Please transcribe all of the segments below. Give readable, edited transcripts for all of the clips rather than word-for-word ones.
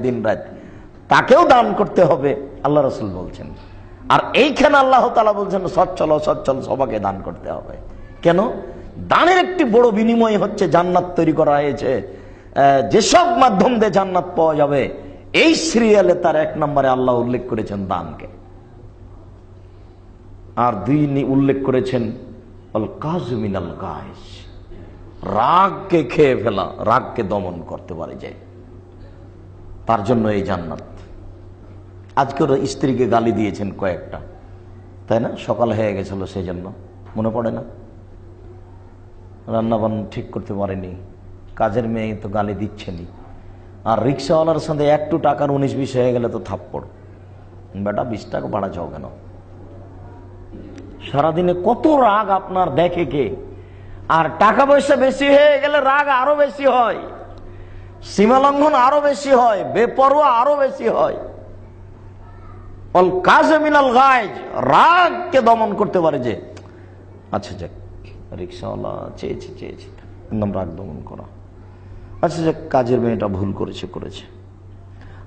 দিন রাত, তাকেও দান করতে হবে আল্লাহ রাসূল বলছেন। আর এইখানে আল্লাহ তাআলা বলছেন সচ্ছল অসচ্ছল সবাইকে দান করতে হবে। কেন? দানের একটি বড় বিনিময় হচ্ছে জান্নাত তৈরি করা হয়েছে। যেসব মাধ্যম দিয়ে জান্নাত পাওয়া যাবে এই সিরিয়ালে তার 1 নম্বরে আল্লাহ উল্লেখ করেছেন দানকে, আর 2 উল্লেখ করেছেন আল কাযমিনাল গায়জ, রাগকে খেয়ে ফেলা, রাগকে দমন করতে পারে যে, তার জন্য এই জান্নাত। আজকে স্ত্রীকে গালি দিয়েছেন কয়েকটা, তাই না? সকাল হয়ে গেছিল সেই জন্য মনে পড়ে না, রান্না বান্না ঠিক করতে পারেনি, কাজের মেয়ে তো গালি দিচ্ছেনি, আর রিক্সাওয়ালার সাথে একটু টাকার 19-20 হয়ে গেলে তো থাপ্পড়, বেটা 20 টাকা ভাড়া চাও কেন? সারাদিনে কত রাগ আপনার দেখে কে? আর টাকা পয়সা বেশি হয়ে গেলে রাগ আরো বেশি হয়, সীমালঙ্ঘন আরো বেশি হয়, বেপরোয়া আরো বেশি হয়। অল কাযমিনাল গায়জ, রাগকে দমন করতে পারে যে। আচ্ছা যাক, রিক্সাওয়ালা চেয়েছি নাম রাগ দমন করা। আচ্ছা যাক, কাজের মেয়েটা ভুল করেছে,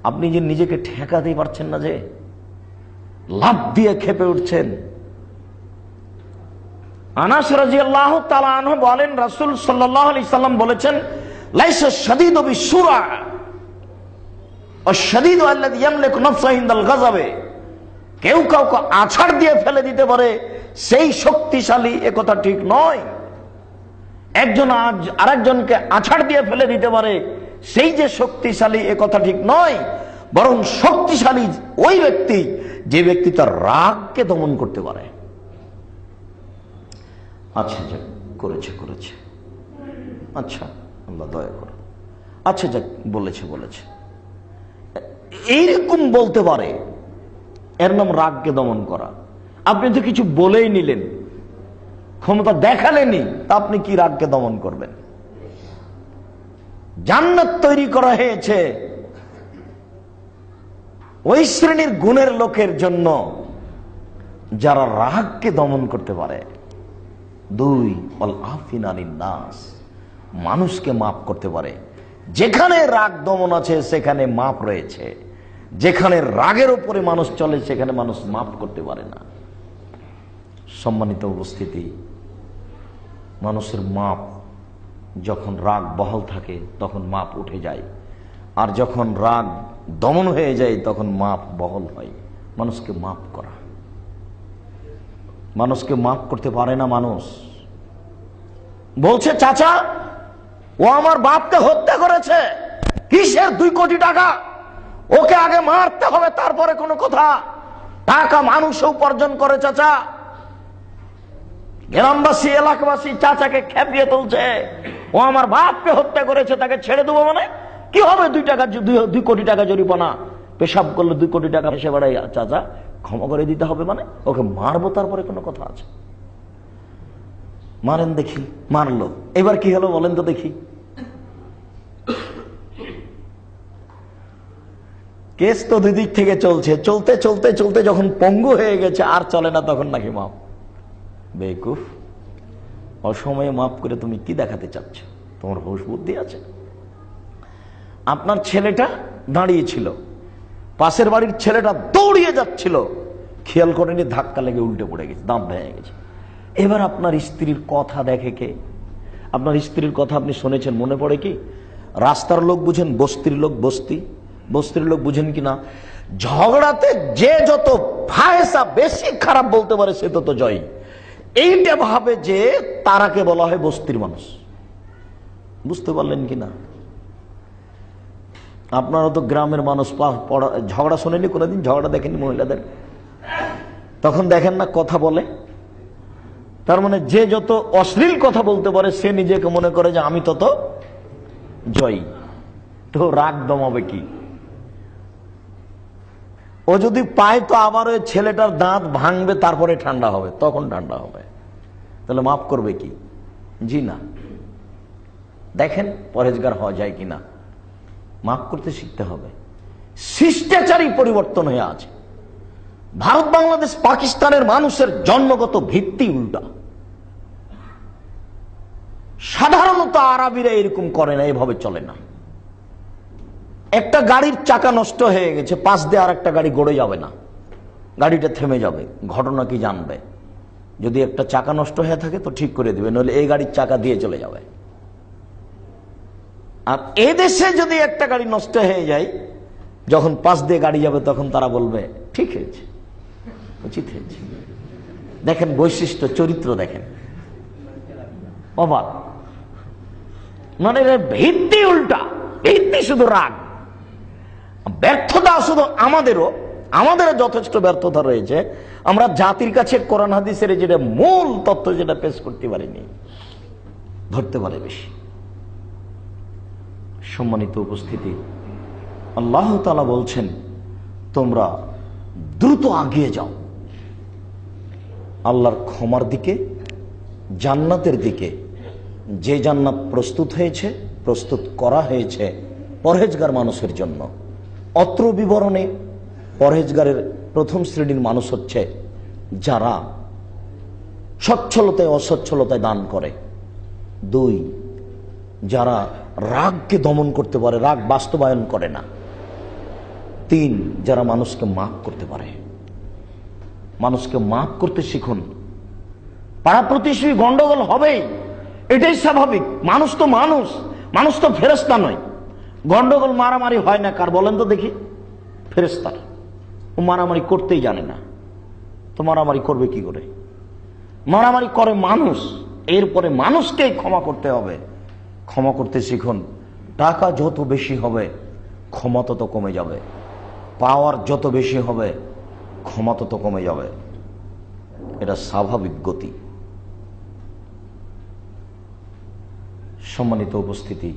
আপনি যে নিজেকে ঠেকাতেই পারছেন না, যে লাফ দিয়ে খেপে উঠছেন। আনাস রাদিয়াল্লাহু তাআলা আনহু বলেন, রাসূল সাল্লাল্লাহু আলাইহি সাল্লাম বলেছেন, লাইসা শাদীদু বিসুরা আশ-শাদীদু আল্লাযী ইয়ামলিকু নাফসাহু ইনদাল গাযাবে। কেউ কাউকে আছাড় দিয়ে ফেলে দিতে পারে সেই শক্তিশালী, একথা ঠিক নয়। একজন আরেকজনকে আছাড় দিয়ে ফেলে দিতে পারে সেই যে শক্তিশালী, একথা ঠিক নয়। বরং শক্তিশালী ওই ব্যক্তি যে ব্যক্তি তার রাগকে দমন করতে পারে। আচ্ছা যাক, করেছে, আচ্ছা আল্লাহ দয়া করে, আচ্ছা যাক বলেছে, এইরকম বলতে পারে, এর নাম রাগকে দমন করা। আপনি তো কিছু বলেই নিলেন, ক্ষমতা দেখালেনি, তা আপনি কি রাগকে দমন করবেন? জান্নাত তৈরি করা হয়েছে ওই শ্রেণীর গুণের লোকের জন্য যারা রাগকে দমন করতে পারে। 2, অল আফিনা আনিন নাস, মানুষকে মাফ করতে পারে। যেখানে রাগ দমন আছে সেখানে মাপ রয়েছে, যেখানে রাগের উপরে মানুষ চলে সেখানে মানুষ মাফ করতে পারে না। সম্মানিত উপস্থিতি, মানুষের মাপ, যখন রাগ বহাল থাকে তখন মাপ উঠে যায়, আর যখন রাগ দমন হয়ে যায় তখন মাপ বহাল হয়। মানুষকে মাফ করা, মানুষকে মাফ করতে পারে না মানুষ। বলছে চাচা ও আমার বাপকে হত্যা করেছে, কিসের 2 কোটি টাকা? ওকে আগে মারতে হবে তারপরে কোনো কথা। টাকা মানুষ উপার্জন করে চাচা। গ্রামবাসী, এলাকাবাসী চাচাকে খেপিয়ে তুলছে, ও আমার বাপকে হত্যা করেছে, তাকে ছেড়ে দেবো মানে কি হবে? 2 কোটি টাকা জরিমানা, পেশাব করলে 2 কোটি টাকা ভেসে বেড়াই, চাচা ক্ষমা করে দিতে হবে মানে ওকে মারবো তারপরে কোনো কথা আছে? মারেন দেখি। মারলো, এবার কি হলো বলেন তো দেখি। কেস তো 2 দিক থেকে চলছে, চলতে যখন পঙ্গু হয়ে গেছে আর চলে না, তখন নাকি মাপ। বেকুফ, অসময়ে মাফ করে তুমি কি দেখাতে চাচ্ছ? তোমার হুঁশ বুদ্ধি আছে? আপনার ছেলেটা দাঁড়িয়ে ছিল, পাশের বাড়ির ছেলেটা দৌড়িয়ে যাচ্ছিল, খেয়াল করেনি, ধাক্কা লেগে উল্টে পড়ে গেছে, দাঁত ভেঙে গেছে। এবার আপনার স্ত্রীর কথা দেখে কে? আপনার স্ত্রীর কথা আপনি শুনেছেন, মনে পড়ে কি? রাস্তার লোক বুঝেন, বস্তির লোক বস্তির লোক বুঝেন কিনা? ঝগড়াতে যে যত ফাহেসা বেশি খারাপ বলতে পারে সে তত জয়ী। এইটা ভাবে যে তারাকে বলা হয় বস্তির মানুষ। বুঝতে পারলেন কিনা? আপনারা তো গ্রামের মানুষ, ঝগড়া শোনেনি কোনোদিন? ঝগড়া দেখেনি মহিলাদের? তখন দেখেন না কথা বলে, তার মানে যে যত অশ্লীল কথা বলতে পারে সে নিজেকে মনে করে যে আমি তত জয়ী। তো রাগ দমাবে কি? ও যদি পায় তো আবার ওই ছেলেটার দাঁত ভাঙবে, তারপরে ঠান্ডা হবে, তখন ঠান্ডা হবে। তাহলে মাফ করবে কি? জি না। দেখেন পরেজগার হওয়া যায় কিনা। মাফ করতে শিখতে হবে। শিষ্টাচারই পরিবর্তন হয়ে আছে। ভারত, বাংলাদেশ, পাকিস্তানের মানুষের জন্মগত ভিত্তি উল্টা। সাধারণত আরবিরা এরকম করে না, এভাবে চলে না। একটা গাড়ির চাকা নষ্ট হয়ে গেছে, পাশ দিয়ে আর একটা গাড়ি গড়ে যাবে না, গাড়িটা থেমে যাবে। ঘটনা কি জানবে? যদি একটা চাকা নষ্ট হয়ে থাকে তো ঠিক করে দিবে, নইলে এই গাড়ির চাকা দিয়ে চলে যাবে। আর এদেশে যদি একটা গাড়ি নষ্ট হয়ে যায়, যখন পাশ দিয়ে গাড়ি যাবে তখন তারা বলবে ঠিক হয়েছে, উচিত হয়েছে। দেখেন বৈশিষ্ট্য, চরিত্র দেখেন, অবাক। মানে ভিত্তি উল্টা, ভিত্তি শুধু রাগ। ব্যর্থতা শুধু আমাদেরও যথেষ্ট ব্যর্থতা রয়েছে। আমরা জাতির কাছে কোরআন হাদিসের যেটা মূল তত্ত্ব, যেটা পেশ করতে পারিনি, ধরতে পারে বেশি। সম্মানিত উপস্থিতি, আল্লাহ তাআলা বলছেন তোমরা দ্রুত আগিয়ে যাও আল্লাহর ক্ষমার দিকে, জান্নাতের দিকে। যে জান্নাত প্রস্তুত করা হয়েছে পরহেজগার মানুষের জন্য। অত্র বিবরণে পরহেজগারের প্রথম শ্রেণীর মানুষ হচ্ছে যারা সচ্ছলতায় অসচ্ছলতায় দান করে। 2, যারা রাগকে দমন করতে পারে, রাগ বাস্তবায়ন করে না। 3, যারা মানুষকে মাফ করতে পারে। মানুষকে মাফ করতে শিখুন। পাড়া প্রতিবেশী গন্ডগোল হবেই, এটাই স্বাভাবিক। মানুষ তো ফেরেশতা নয়। গন্ডগোল মারামারি হয় না কার বলেন তো দেখি? ফেরেশতার। ও মারামারি করতেই জানে না, তো মারামারি করবে কি করে? মারামারি করে মানুষ। এরপরে মানুষকেই ক্ষমা করতে হবে। ক্ষমা করতে শিখুন। টাকা যত বেশি হবে ক্ষমা তত কমে যাবে, পাওয়ার যত বেশি হবে ক্ষমা তত কমে যাবে। এটা স্বাভাবিক গতি। সম্মানিত উপস্থিতি,